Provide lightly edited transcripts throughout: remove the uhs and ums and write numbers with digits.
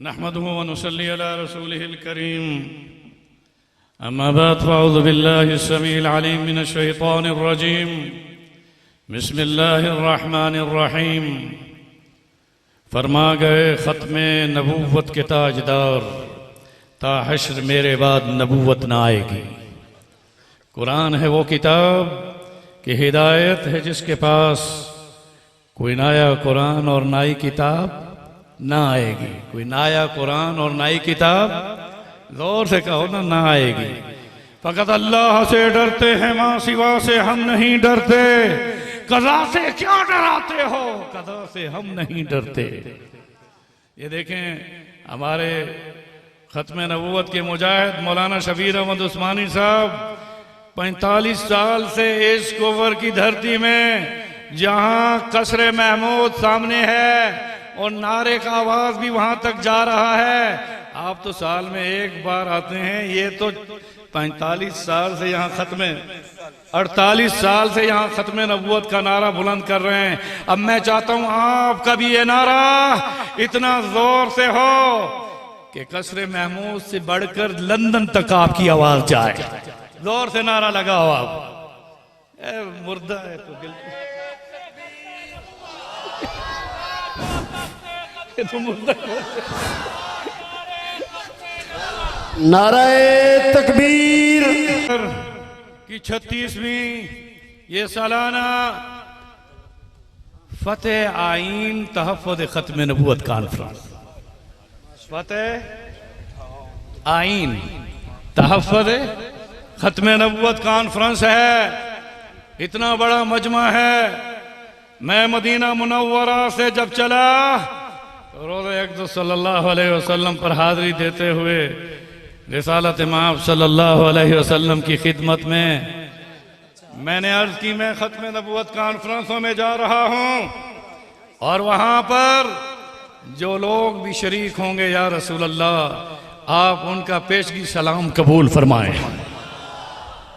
नहमदुहु व नुसल्ली अला रसूलिहिल करीम अम्मा बाद फ़अऊज़ु बिल्लाहिस समीइल अलीम मिनश शैतानिर रजीम बिस्मिल्लाहिर रहमानिर रहीम। फरमा गए ख़त्मे नबूवत के ताजदार, ता हश्र मेरे बाद नबूवत न आएगी। कुरान है वो किताब कि हिदायत है जिसके पास, कोई नया कुरान और नई किताब ना आएगी। कोई नया कुरान और नई किताब, जोर से कहो ना आएगी। फ़कत अल्लाह से डरते हैं, माँ सिवा से हम नहीं डरते। कज़ा से क्या डराते हो, कज़ा से हम नहीं डरते। ये देखें हमारे ख़त्म नबूवत के मुजाहिद मौलाना शबीर अहमद उस्मानी साहब 45 साल से इश्क ओवर की धरती में, जहाँ कसरे महमूद सामने है और नारे का आवाज भी वहां तक जा रहा है। आप तो साल में एक बार आते हैं, ये तो 45 साल से यहाँ खत्म, 48 साल से यहाँ खत्म नबूवत का नारा बुलंद कर रहे हैं। अब मैं चाहता हूं आपका भी ये नारा इतना जोर से हो कि कसरे महमूद से बढ़कर लंदन तक आपकी आवाज जाए। जोर से नारा लगाओ आप। मुर्दा है तो बिल्कुल नाराए तकबीर की 36वीं ये सालाना फतेह आइन तहफ़्फ़ुज़ ख़त्म नबूवत कॉन्फ्रेंस, फतेह आइन तहफ़्फ़ुज़ ख़त्म नबूवत कॉन्फ्रेंस है। इतना बड़ा मजमा है। मैं मदीना मुनव्वरा से जब चला रोज़े अक़दस सल्लल्लाहु अलैहि वसल्लम पर हाज़िरी देते हुए रिसालत माब सल्लल्लाहु अलैहि वसल्लम की खिदमत में मैंने अर्ज़ की, मैं ख़त्म नबूवत कॉन्फ्रेंसों में जा रहा हूँ और वहाँ पर जो लोग भी शरीक होंगे, या रसूल अल्लाह, आप उनका पेशगी सलाम कबूल फरमाएं।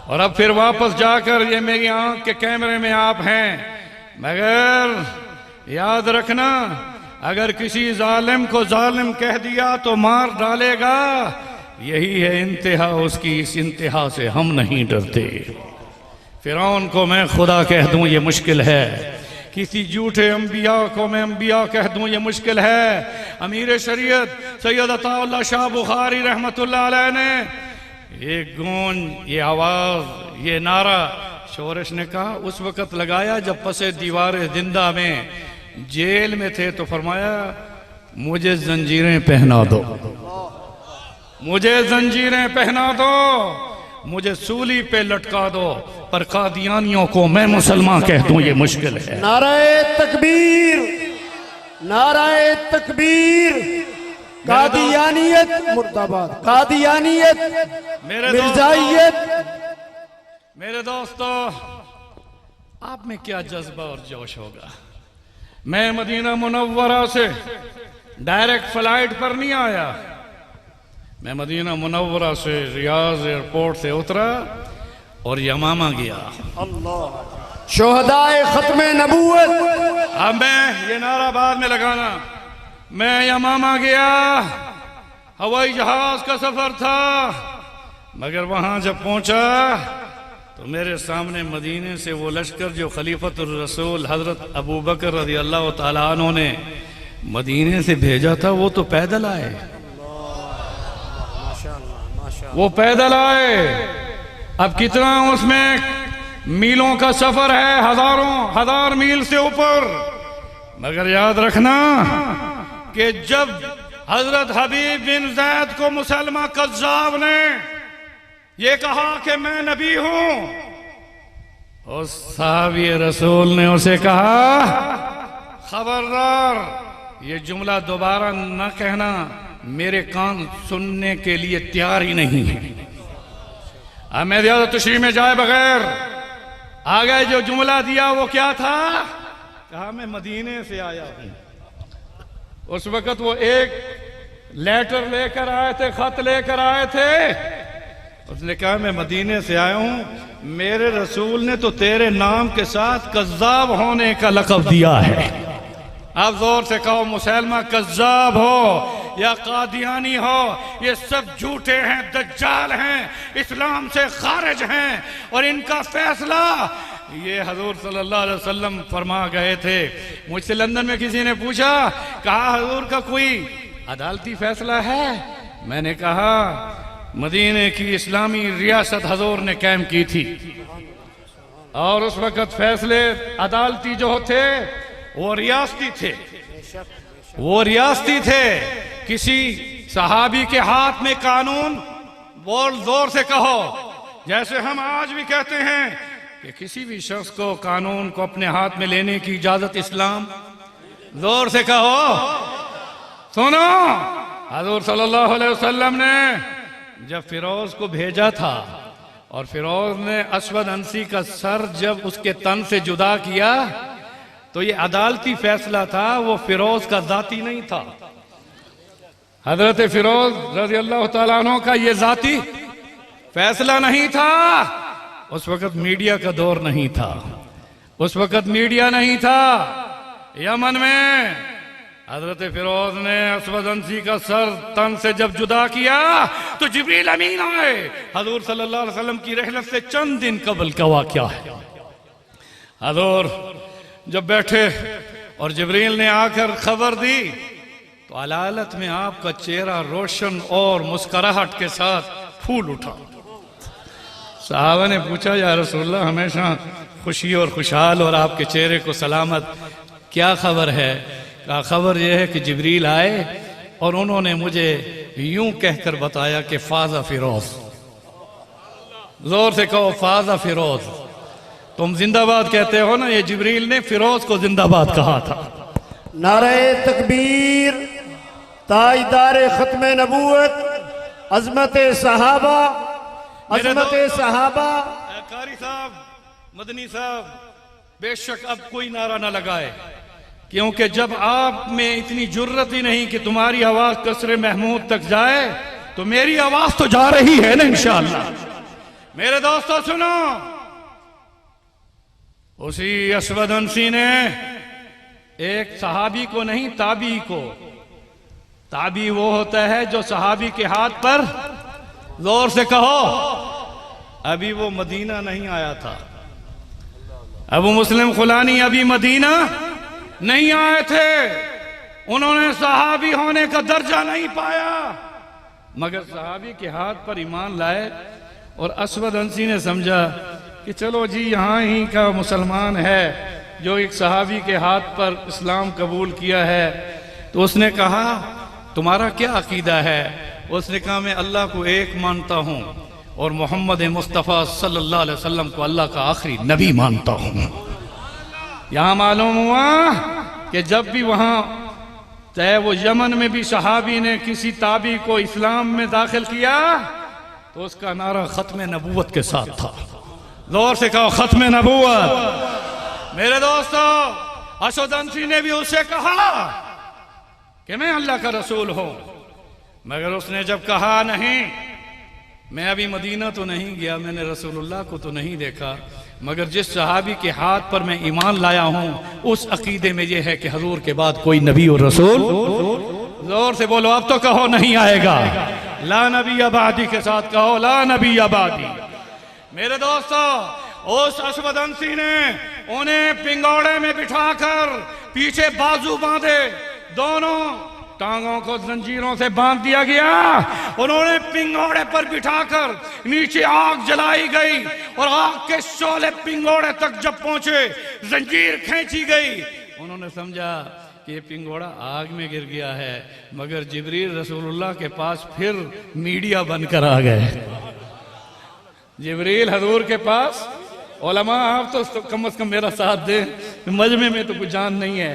और अब फिर वापस जाकर, ये मेरी आँख के कैमरे में आप हैं, मगर याद रखना, अगर किसी जालिम को जालिम कह दिया तो मार डालेगा। यही है इंतहा उसकी, इस इंतहा से हम नहीं डरते। फिरौन को मैं खुदा कह दूं ये मुश्किल है, किसी झूठे अंबिया को मैं अंबिया कह दूं ये मुश्किल है। अमीर शरीयत सैयद अताउल्लाह शाह बुखारी रहमतुल्लाह अलैह ने ये गूंज, ये आवाज, ये नारा शोरश ने कहा उस वक़्त लगाया जब पसे दीवार जिंदा में जेल में थे, तो फरमाया मुझे जंजीरें पहना दो, मुझे जंजीरें पहना दो, मुझे सूली पे लटका दो, पर कादियानियों को मैं मुसलमान कह दूं ये मुश्किल है। नाराए तकबीर, नाराए तकबीर। कादियानियत मुर्दाबाद, कादियानियत मिर्जाइयत। मेरे दोस्तों, आप में क्या जज्बा और जोश होगा। मैं मदीना मुनव्वरा से डायरेक्ट फ्लाइट पर नहीं आया, मैं मदीना मुनव्वरा से रियाज एयरपोर्ट से उतरा और यमामा गया। अल्लाह शोहदाए खत्म नबूवत। अब मैं ये नारा बाद में लगाना, मैं यमामा गया, हवाई जहाज का सफर था, मगर वहां जब पहुंचा तो मेरे सामने मदीने से वो लश्कर जो खलीफतुर रसूल हजरत अबू बकर रज़ी अल्लाह तआला अन्हु ने मदीने से भेजा था, वो तो पैदल आए, वो पैदल आए। अब कितना उसमें मीलों का सफर है, हजार मील से ऊपर। मगर याद रखना कि जब हजरत हबीब बिन ज़ैद को मुसलमा कज़्ज़ाब ने ये कहा कि मैं नबी हूं, उस साहबी रसूल ने उसे कहा खबरदार, ये जुमला दोबारा न कहना, मेरे कान सुनने के लिए तैयार ही नहीं है। अब मैं ज्यादा तशरीह में जाए बगैर आगे जो जुमला दिया वो क्या था, कहा मैं मदीने से आया हूं। उस वक्त वो एक लेटर लेकर आए थे, खत लेकर आए थे। उसने कहा मैं मदीने से आया हूं, मेरे रसूल ने तो तेरे नाम के साथ कज़्ज़ाब होने का लक़ब दिया है। आप जोर से कहो मुसलमान कज़्ज़ाब हो। या कादियानी हो, ये सब झूठे हैं, दज्जाल हैं, इस्लाम से खारिज हैं। और इनका फैसला ये हजूर सल्लल्लाहु अलैहि वसल्लम फरमा गए थे। मुझसे लंदन में किसी ने पूछा, कहा हजूर का कोई अदालती फैसला है? मैंने कहा मदीने की इस्लामी रियासत हजूर ने कायम की थी, और उस वक्त फैसले अदालती जो थे वो रियासती थे, वो रियासती थे। किसी सहाबी के हाथ में कानून, बोल जोर से कहो, जैसे हम आज भी कहते हैं कि किसी भी शख्स को कानून को अपने हाथ में लेने की इजाजत इस्लाम, जोर से कहो। सुनो, हजूर सल्लल्लाहु अलैहि वसल्लम ने जब फिरोज को भेजा था और फिरोज ने असवद अंसी का सर जब उसके तन से जुदा किया, तो ये अदालती फैसला था, वो फिरोज का जाती नहीं था। हजरत फिरोज रज़ी अल्लाह तआला अन्हु का ये जाती फैसला नहीं था। उस वक्त मीडिया का दौर नहीं था, उस वक्त मीडिया नहीं था। यमन में हजरत फिरोज ने असवद अंसी का सर तन से जब जुदा किया तो जिब्रील अमीन आए। हजूर सल्लल्लाहु अलैहि वसल्लम की रहलत से चंद दिन कबल का वाक़या है। हजूर जब बैठे और जिब्रील ने आकर खबर दी तो अलालत में आपका चेहरा रोशन और मुस्कुराहट के साथ फूल उठा। साहबा ने पूछा, या रसूलल्लाह हमेशा खुशी और खुशहाल और आपके चेहरे को सलामत, क्या खबर है? कहा खबर यह है कि जिब्रील आए और उन्होंने मुझे यूं कहकर बताया कि फाजा फिरोज। जोर से कहो फाजा फिरोज। तुम जिंदाबाद कहते हो ना, ये जिब्रील ने फिरोज को जिंदाबाद कहा था। नारे तकबीर, ताजदार खत्म नबूवत, अजमत सहाबा, अजमत सहाबा। कारी साहब, मदनी साहब, बेशक अब कोई नारा ना लगाए, क्योंकि जब आप में इतनी जुर्रत ही नहीं कि तुम्हारी आवाज कसरे महमूद तक जाए, तो मेरी आवाज तो जा रही है ना इंशाअल्लाह। मेरे दोस्तों सुनो, उसी असवद अंसी ने एक सहाबी को नहीं, ताबी को, ताबी वो होता है जो सहाबी के हाथ पर, जोर से कहो, अभी वो मदीना नहीं आया था, अबू मुस्लिम खुलानी अभी मदीना नहीं आए थे, उन्होंने सहाबी होने का दर्जा नहीं पाया, मगर सहाबी के हाथ पर ईमान लाए। और असवद अंसी ने समझा कि चलो जी यहाँ ही का मुसलमान है जो एक सहाबी के हाथ पर इस्लाम कबूल किया है। तो उसने कहा तुम्हारा क्या अकीदा है? उसने कहा मैं अल्लाह को एक मानता हूँ और मोहम्मद मुस्तफ़ा सल्लल्लाहु अलैहि वसल्लम को अल्लाह का आखिरी नबी मानता हूँ। यहाँ मालूम हुआ कि जब भी वहाँ चाहे वो यमन में भी सहाबी ने किसी ताबी को इस्लाम में दाखिल किया तो उसका नारा खत्म नबूवत के साथ था। जोर से कहो खत्म नबूवत। मेरे दोस्तों, असवद अंसी ने भी उससे कहा कि मैं अल्लाह का रसूल हूं, मगर उसने जब कहा नहीं, मैं अभी मदीना तो नहीं गया, मैंने रसूलुल्लाह को तो नहीं देखा, मगर जिस सहाबी के हाथ पर मैं ईमान लाया हूं उस अकीदे में यह है कि हजूर के बाद कोई नबी और रसूल, जोर से बोलो अब तो कहो नहीं आएगा, ला नबी आबादी के साथ कहो ला नबी आबादी। मेरे दोस्तों, उस असवद अंसी ने उन्हें पिंगौड़े में बिठाकर पीछे बाजू बांधे, दोनों टांगों को जंजीरों से बांध दिया गया, उन्होंने पिंगौड़े पर बिठाकर नीचे आग जलाई गई और आग के शोले पिंगौड़े तक जब पहुंचे जंजीर खींची गई। उन्होंने समझा कि ये पिंगौड़ा आग में गिर गया है, मगर जिब्रील रसूलुल्लाह के पास फिर मीडिया बनकर आ गए। जिब्रील हजूर के पास, उलमा आप तो कम से कम मेरा साथ दे, मजमे में तो कुछ जान नहीं है।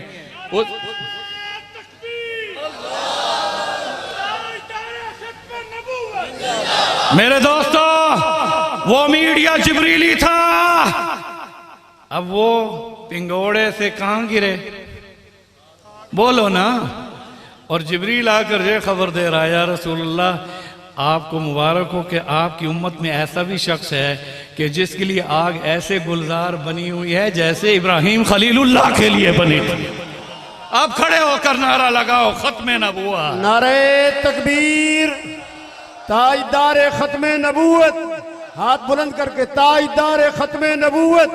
मेरे दोस्तों, वो मीडिया जिब्रीली था। अब वो पिंगौड़े से कहां गिरे, बोलो ना। और जिब्रील आकर ये खबर दे रहा है, या रसूलुल्लाह आपको मुबारक हो कि आपकी उम्मत में ऐसा भी शख्स है कि जिसके लिए आग ऐसे गुलजार बनी हुई है जैसे इब्राहिम खलीलुल्लाह के लिए बनी थी। अब खड़े होकर नारा लगाओ खत्म नबूवत। नारे तकबीर, ताजदार खत्म नबूवत, हाथ बुलंद करके ताजदार खत्म नबूवत,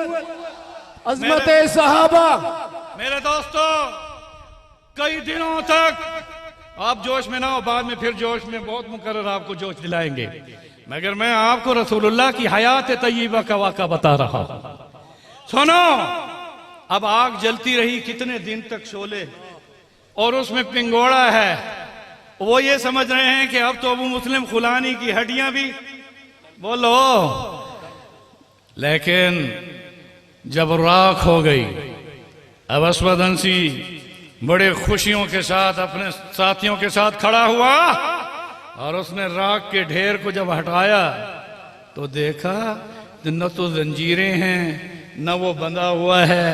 अजमत सहाबा। मेरे दोस्तों, कई दिनों तक आप जोश में ना हो, बाद में फिर जोश में बहुत मुकर्रर आपको जोश दिलाएंगे, मगर मैं आपको रसूलुल्लाह की हयात तय्यबा का वाक़ा बता रहा हूं। सुनो, अब आग जलती रही कितने दिन तक शोले, और उसमें पिंगोड़ा है। वो ये समझ रहे हैं कि अब तो अबू मुस्लिम खुलानी की हड्डियां भी बोलो, लेकिन जब राख हो गई, अब अस्वद अंसी बड़े खुशियों के साथ अपने साथियों के साथ खड़ा हुआ, और उसने राख के ढेर को जब हटाया तो देखा न तो जंजीरें हैं, न वो बंधा हुआ है,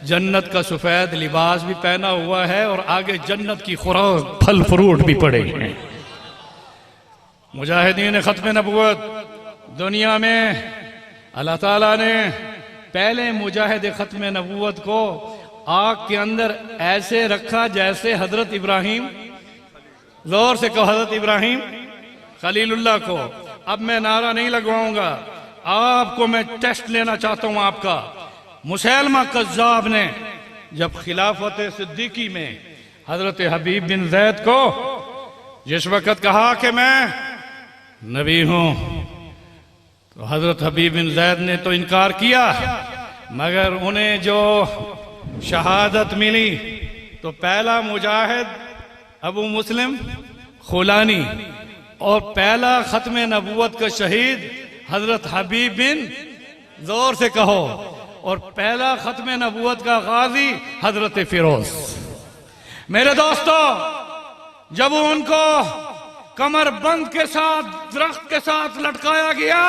जन्नत का सफेद लिबास भी पहना हुआ है, और आगे जन्नत की खुराक फल फ्रूट भी पड़े हैं। मुजाहिदीन खत्म नबूवत दुनिया में अल्लाह ताला ने पहले मुजाहिद खत्म नबूवत को आग के अंदर ऐसे रखा जैसे हजरत इब्राहिम, जोर से कहो हजरत इब्राहिम खलीलुल्लाह को। अब मैं नारा नहीं लगवाऊंगा, आपको मैं टेस्ट लेना चाहता हूं आपका। मुसैलमा कज़्ज़ाब ने जब खिलाफत सिद्दीकी में हजरत हबीब बिन जैद को जिस वक़्त कहा कि मैं नबी हूं, तो हजरत हबीब बिन जैद ने तो इनकार किया, मगर उन्हें जो शहादत मिली तो पहला मुजाहिद अबू मुस्लिम खुलानी, और पहला खत्म नबूवत का शहीद हजरत हबीब बिन, जोर से कहो, और पहला खत्म नबूवत का गाजी हजरत फिरोज। मेरे दोस्तों, जब उनको कमर बंद के साथ दरख्त के साथ लटकाया गया,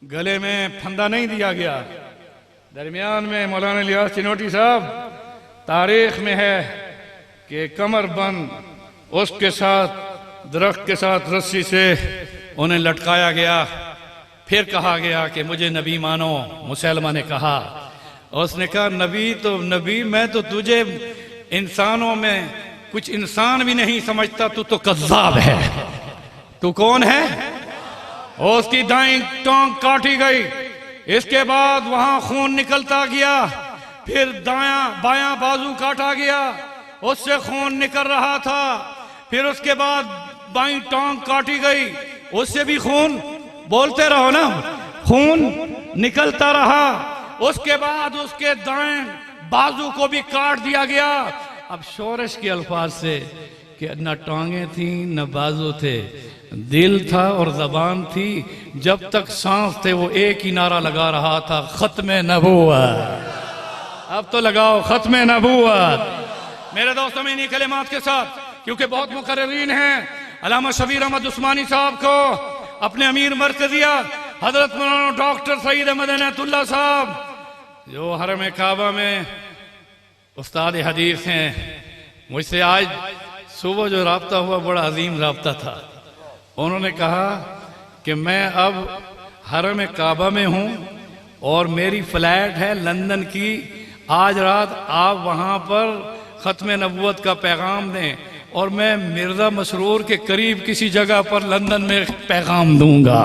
गले में फंदा नहीं दिया गया, दरमियान में मौलाना इलियास चिनोटी साहब, तारीख में है कि कमर बंद उसके साथ दरख्त के साथ रस्सी से उन्हें लटकाया गया। फिर कहा गया कि मुझे नबी मानो। मुसैलमा ने कहा, उसने कहा नबी तो नबी, मैं तो तुझे इंसानों में कुछ इंसान भी नहीं समझता, तू तो कज़्ज़ाब है। तू कौन है? उसकी दाईं टांग काटी गई, इसके बाद वहां खून निकलता गया, फिर दायां बायां बाजू काटा गया, उससे खून निकल रहा था, फिर उसके बाद बाईं टांग काटी गई, उससे भी खून, बोलते रहो ना, खून निकलता रहा। उसके बाद उसके दाएं बाजू को भी काट दिया गया। अब शोरश के अल्फाज से कि न टांगे थी न बाजू थे, दिल था और जबान थी, जब तक सांस थे वो एक ही नारा लगा रहा था, खत्म नबूवत। अब तो लगाओ खत्म नबूवत। मेरे दोस्तों, में इन्हीं कलिमात के साथ, क्योंकि बहुत मुकर्ररीन हैं, अल्लामा शबीर अहमद उस्मानी साहब को अपने अमीर मरकजिया हजरत मौलाना डॉक्टर सईद अहमद इनायतुल्लाह साहब, जो हरम काबा में उस्ताद हदीस हैं, मुझसे आज सुबह जो राब्ता हुआ बड़ा अजीम राब्ता था। उन्होंने कहा कि मैं अब हरम काबा में हूँ और मेरी फ्लाइट है लंदन की, आज रात आप वहाँ पर ख़त्म नबूवत का पैगाम दें, और मैं मिर्ज़ा मसरूर के करीब किसी जगह पर लंदन में पैगाम दूंगा।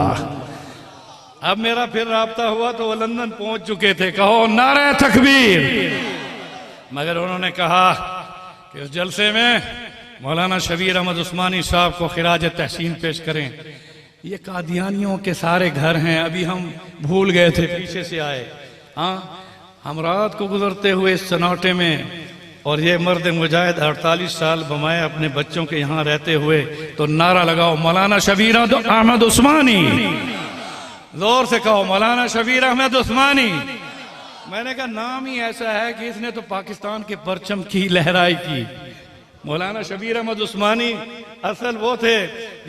अब मेरा फिर राब्ता हुआ तो वो लंदन पहुंच चुके थे, कहो नारे तकबीर। मगर उन्होंने कहा कि उस जलसे में मौलाना शबीर अहमद उस्मानी साहब को खिराज तहसीन पेश करें। ये कादियानियों के सारे घर हैं, अभी हम भूल गए थे, पीछे से आए। हाँ, हम रात को गुजरते हुए इस सन्नाटे में, और ये मर्द मुजाहिद 48 साल बमाए अपने बच्चों के यहाँ रहते हुए, तो नारा लगाओ मौलाना शबीर अहमद उस्मानी। जोर से कहो मौलाना शबीर अहमद उस्मानी। मैंने कहा नाम ही ऐसा है कि इसने तो पाकिस्तान के परचम की लहराई की। मौलाना शबीर अहमद उस्मानी असल वो थे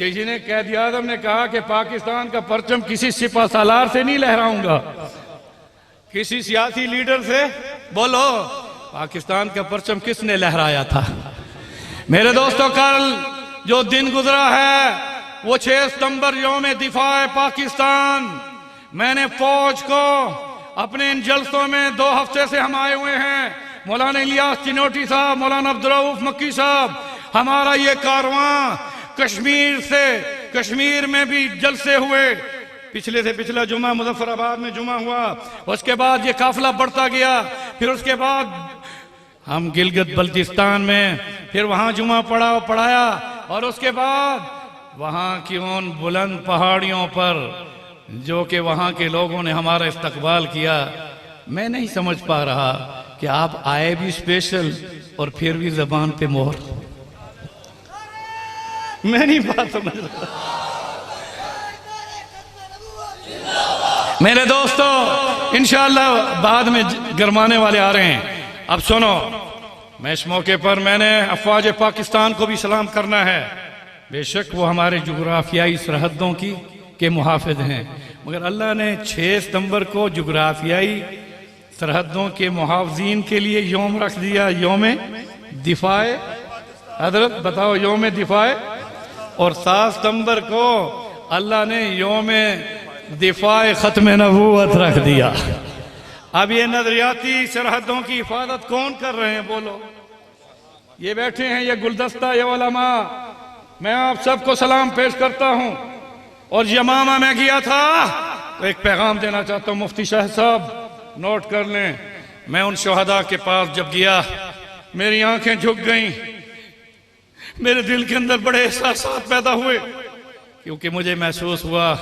जिन्हें कैद आज़म ने कहा कि पाकिस्तान का परचम किसी सिपा सालार से नहीं लहराऊंगा, किसी सियासी लीडर से। बोलो, पाकिस्तान का परचम किसने लहराया था? मेरे दोस्तों, कल जो दिन गुजरा है वो 6 सितंबर यौम दिफा पाकिस्तान। मैंने फौज को अपने इन जलसों में 2 हफ्ते से हम आए हुए हैं, मौलाना इलियास चिनोटी साहब, मौलाना अब्दुल रऊफ मक्की साहब, हमारा ये कारवां कश्मीर से, कश्मीर में भी जलसे हुए। पिछले से पिछला जुमा मुजफ्फराबाद में जुमा हुआ, उसके बाद ये काफिला बढ़ता गया, फिर उसके बाद हम गिलगित बल्तिस्तान में फिर वहाँ जुमा पढ़ाया, और उसके बाद वहाँ की उन बुलंद पहाड़ियों पर जो कि वहाँ के लोगों ने हमारा इस्तकबाल किया। मैं नहीं समझ पा रहा कि आप आए भी स्पेशल और फिर भी जबान पे मोहर। मैं नहीं बात समझ रहा। मेरे दोस्तों, इंशाअल्लाह बाद में गरमाने वाले आ रहे हैं। अब सुनो, मैं इस मौके पर मैंने अफवाज पाकिस्तान को भी सलाम करना है। बेशक वो हमारे जुग्राफियाई सरहदों के मुहाफिज हैं, मगर अल्लाह ने 6 सितंबर को जुग्राफियाई सरहदों के मुहाफिजीन के लिए योम रख दिया, योम दिफाए। हजरत बताओ, योम दिफाए। और 7 सितंबर को अल्लाह ने योम दिफाए खत्म नबूवत रख दिया। अब ये नजरियाती सरहदों की हिफाजत कौन कर रहे हैं, बोलो? ये बैठे हैं, ये गुलदस्ता, ये उलमा। मैं आप सबको सलाम पेश करता हूं। और यमामा में गया था तो एक पैगाम देना चाहता हूं, मुफ्ती शाह साहब नोट कर लें। मैं उन शहदा के पास जब गया, मेरी आंखें झुक गईं, मेरे दिल के अंदर बड़े एहसास पैदा हुए, क्योंकि मुझे महसूस हुआ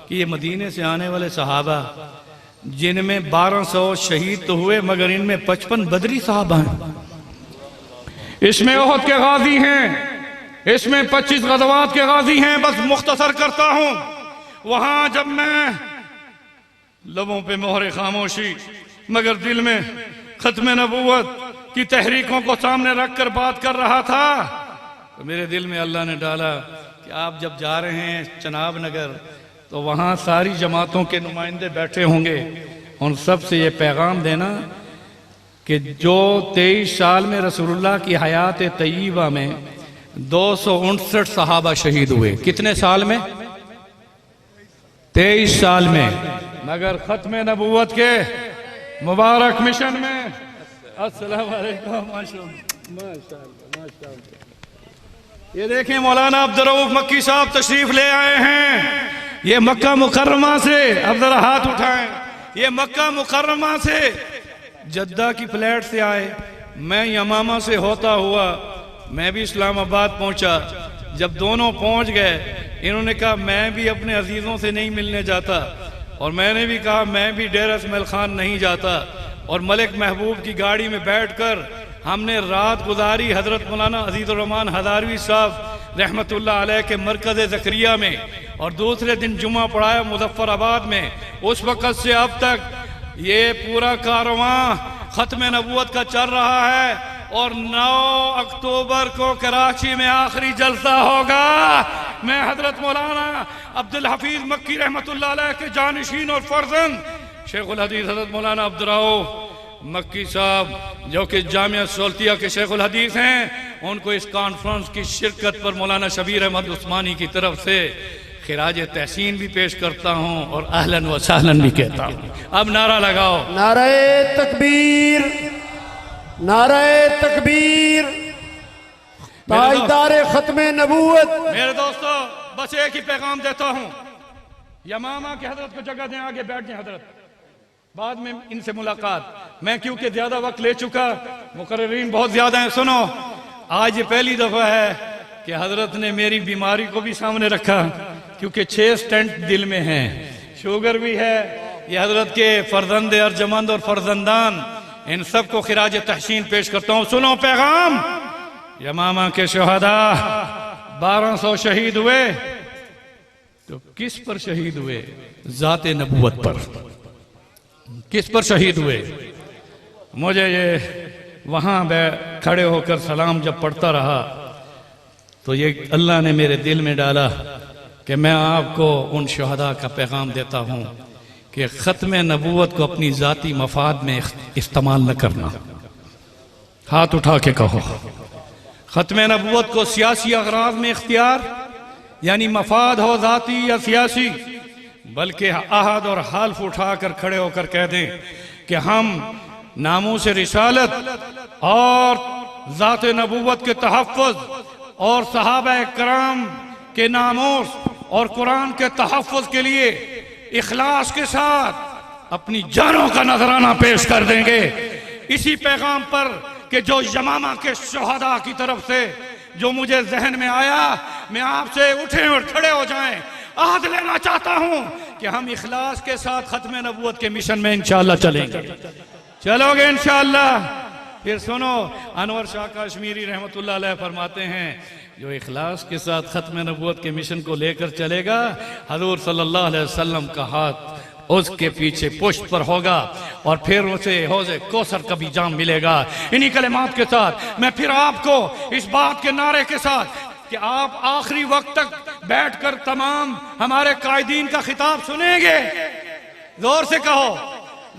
कि ये मदीने से आने वाले सहाबा, जिनमें 1200 शहीद तो हुए, मगर इनमें 55 बदरी साहबा हैं। इसमें ओहद के गाजी हैं, इसमें 25 गज़वात के गाजी हैं। बस मुख्तसर करता हूं। वहां जब मैं लबों पे मोहरे खामोशी मगर दिल में खत्म नबूवत की तहरीकों को सामने रखकर बात कर रहा था, तो मेरे दिल में अल्लाह ने डाला कि आप जब जा रहे हैं चनाब नगर, तो वहाँ सारी जमातों के नुमाइंदे बैठे होंगे। उन सब से ये पैगाम देना कि जो 23 साल में रसूलुल्लाह की हयात तय्यबा में 259 सहाबा शहीद हुए। कितने साल में? 23 साल में। मगर खत्म नबूवत के मुबारक मिशन में, अस्सलाम वालेकुम, ये देखें मौलाना अब्दुल रऊफ मक्की साहब तशरीफ ले आए हैं। ये मक्का मुकर्रमा से, अब जरा हाथ उठाएं, ये मक्का मुकर्रमा से जद्दा की फ्लैट से आए। मैं यमामा से होता हुआ मैं भी इस्लामाबाद पहुंचा। जब दोनों पहुंच गए, इन्होंने कहा मैं भी अपने अजीजों से नहीं मिलने जाता, और मैंने भी कहा मैं भी डेरा इस्माइल खान नहीं जाता। और मलिक महबूब की गाड़ी में बैठकर हमने रात गुजारी हजरत मौलाना अजीजुर रहमान हजारवी साहब रहमतुल्लाह अलैह के मरकज ज़करिया में, और दूसरे दिन जुमा पढ़ाया मुजफ्फराबाद में। उस वक़्त से अब तक ये पूरा कारवां खत्म नबूवत का चल रहा है, और 9 अक्टूबर को कराची में आखिरी जलसा होगा। मैं हजरत मौलाना अब्दुल हफीज मक्की रहमतुल्लाह अलैह के जानशीन और फर्जंद शेखुल हदीस हजरत मौलाना अब्दुल रऊफ मक्की साहब, जो कि जामिया सोल्तिया के शेखुल हदीस हैं, उनको इस कॉन्फ्रेंस की शिरकत पर मौलाना शबीर अहमद उस्मानी की तरफ से खिराज तहसीन भी पेश करता हूँ और अहलन व सहलन भी कहता हूँ। अब नारा लगाओ, नारे तकबीर, नारे तकबीर, ताजदारे खत्मे नबूवत। मेरे दोस्तों, बस एक ही पैगाम देता हूँ, यमामा के हजरत को जगह दें, आगे बैठ जाए हजरत, बाद में इनसे मुलाकात। मैं क्योंकि ज्यादा वक्त ले चुका, मुकर्रीन बहुत ज्यादा हैं। सुनो, आज ये पहली दफा है कि हजरत ने मेरी बीमारी को भी सामने रखा, क्योंकि 6 स्टेंट दिल में हैं, शुगर भी है। ये हजरत के फर्जंद अर्जमंद और फर्जंदान, इन सब को खिराज तहसीन पेश करता हूँ। सुनो पैगाम, यमामा के शहदा 1200 शहीद हुए, तो किस पर शहीद हुए? जाते नबूवत पर। किस पर शहीद हुए? मुझे ये वहां खड़े होकर सलाम जब पढ़ता रहा, तो ये अल्लाह ने मेरे दिल में डाला कि मैं आपको उन शहदा का पैगाम देता हूं कि ख़त्म नबूवत को अपनी ज़ाती मफाद में इस्तेमाल न करना। हाथ उठा के कहो, ख़त्म नबूवत को सियासी अगराज में इख्तियार, यानी मफाद हो ज़ाती या सियासी, बल्कि अहद और हाल्फ उठाकर खड़े होकर कह दें कि हम नामूस रिसालत और ज़ात नबूवत के तहफ़्फ़ुज़ और सहाबा कराम के नामूस और कुरान के तहफ़्फ़ुज़ के लिए इखलास के साथ अपनी जानों का नजराना पेश कर देंगे। इसी पैगाम पर कि जो यमामा के शुहदा की तरफ से जो मुझे जहन में आया, मैं आपसे उठें और खड़े हो जाएं, आहद लेना चाहता हूं कि हम इखलास के साथ खत्म नबूवत के मिशन में इंशाअल्लाह चलेंगे। चलोगे इंशाअल्लाह? फिर सुनो, अनवर शाह कश्मीरी रहमतुल्लाह अलैह फरमाते हैं, जो इखलास के साथ खत्म नबूवत के मिशन को लेकर चलेगा, हजूर सल्लल्लाहु अलैहि वसल्लम का हाथ उसके पीछे पुष्ट पर होगा और फिर उसे हौज़े कौसर का भी जाम मिलेगा। इन्हीं कलिमात के साथ मैं फिर आपको इस बात के नारे के साथ कि आप आखिरी वक्त तक बैठकर तमाम हमारे कायदीन का खिताब सुनेंगे। जोर से कहो,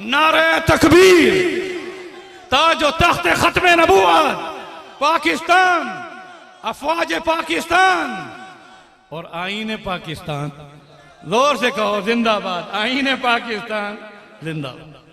नारे तकबीर, ताजो तख्त खत्म नबूवत, पाकिस्तान, अफवाज पाकिस्तान और आईने पाकिस्तान। जोर से कहो, जिंदाबाद, आईने पाकिस्तान जिंदाबाद।